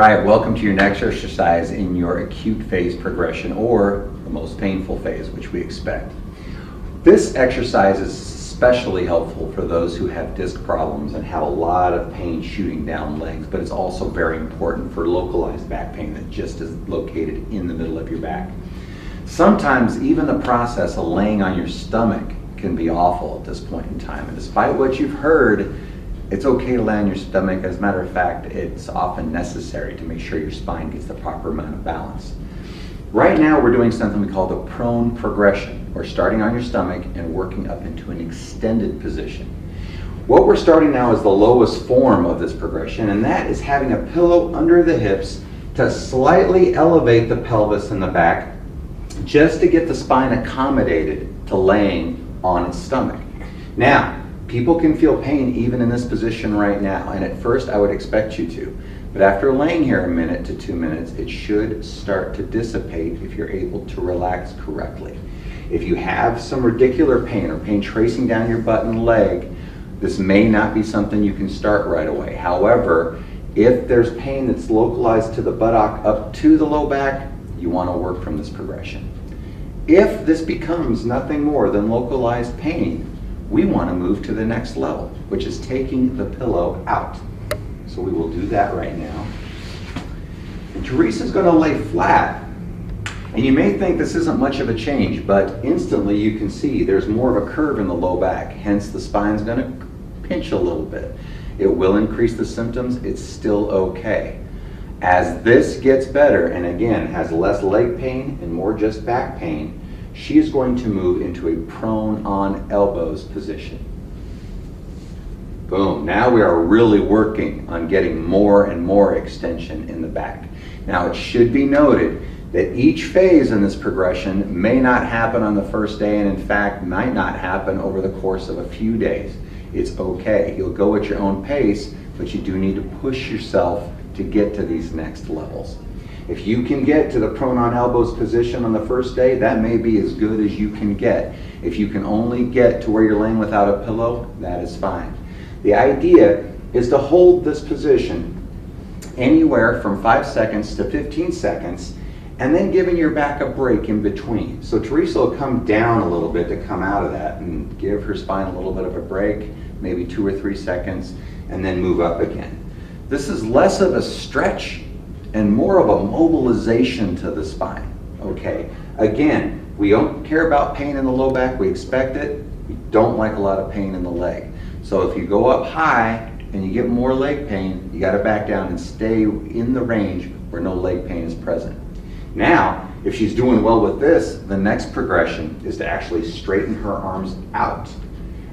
Right, welcome to your next exercise in your acute phase progression, or the most painful phase, which we expect. This exercise is especially helpful for those who have disc problems and have a lot of pain shooting down legs, but it's also very important for localized back pain that just is located in the middle of your back. Sometimes even the process of laying on your stomach can be awful at this point in time, and despite what you've heard, it's okay to lay on your stomach. As a matter of fact, it's often necessary to make sure your spine gets the proper amount of balance. Right now, we're doing something we call the prone progression. We're starting on your stomach and working up into an extended position. What we're starting now is the lowest form of this progression, and that is having a pillow under the hips to slightly elevate the pelvis and the back, just to get the spine accommodated to laying on its stomach. Now, people can feel pain even in this position right now, and at first I would expect you to. But after laying here a minute to 2 minutes, it should start to dissipate if you're able to relax correctly. If you have some radicular pain or pain tracing down your butt and leg, this may not be something you can start right away. However, if there's pain that's localized to the buttock up to the low back, you want to work from this progression. If this becomes nothing more than localized pain, we want to move to the next level, which is taking the pillow out. So we will do that right now. And Teresa's going to lay flat. And you may think this isn't much of a change, but instantly you can see there's more of a curve in the low back. Hence the spine's going to pinch a little bit. It will increase the symptoms. It's still okay. As this gets better, and again has less leg pain and more just back pain, she is going to move into a prone on elbows position. Boom. Now we are really working on getting more and more extension in the back. Now it should be noted that each phase in this progression may not happen on the first day, and in fact might not happen over the course of a few days. It's okay. You'll go at your own pace, but you do need to push yourself to get to these next levels. If you can get to the prone on elbows position on the first day, that may be as good as you can get. If you can only get to where you're laying without a pillow, that is fine. The idea is to hold this position anywhere from 5 seconds to 15 seconds, and then giving your back a break in between. So Teresa will come down a little bit to come out of that and give her spine a little bit of a break, maybe 2 or 3 seconds, and then move up again. This is less of a stretch and more of a mobilization to the spine, okay? Again, we don't care about pain in the low back, we expect it. We don't like a lot of pain in the leg. So if you go up high and you get more leg pain, you gotta back down and stay in the range where no leg pain is present. Now, if she's doing well with this, the next progression is to actually straighten her arms out.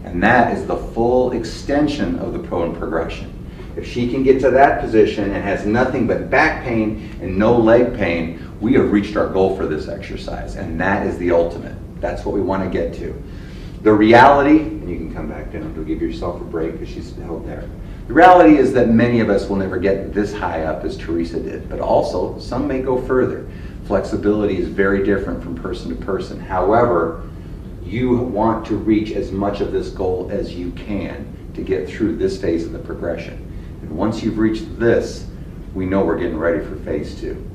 And that is the full extension of the prone progression. If she can get to that position and has nothing but back pain and no leg pain, we have reached our goal for this exercise, and that is the ultimate. That's what we want to get to. The reality, and you can come back down to give yourself a break because she's held there. The reality is that many of us will never get this high up as Teresa did, but also some may go further. Flexibility is very different from person to person. However, you want to reach as much of this goal as you can to get through this phase of the progression. And once you've reached this, we know we're getting ready for phase 2.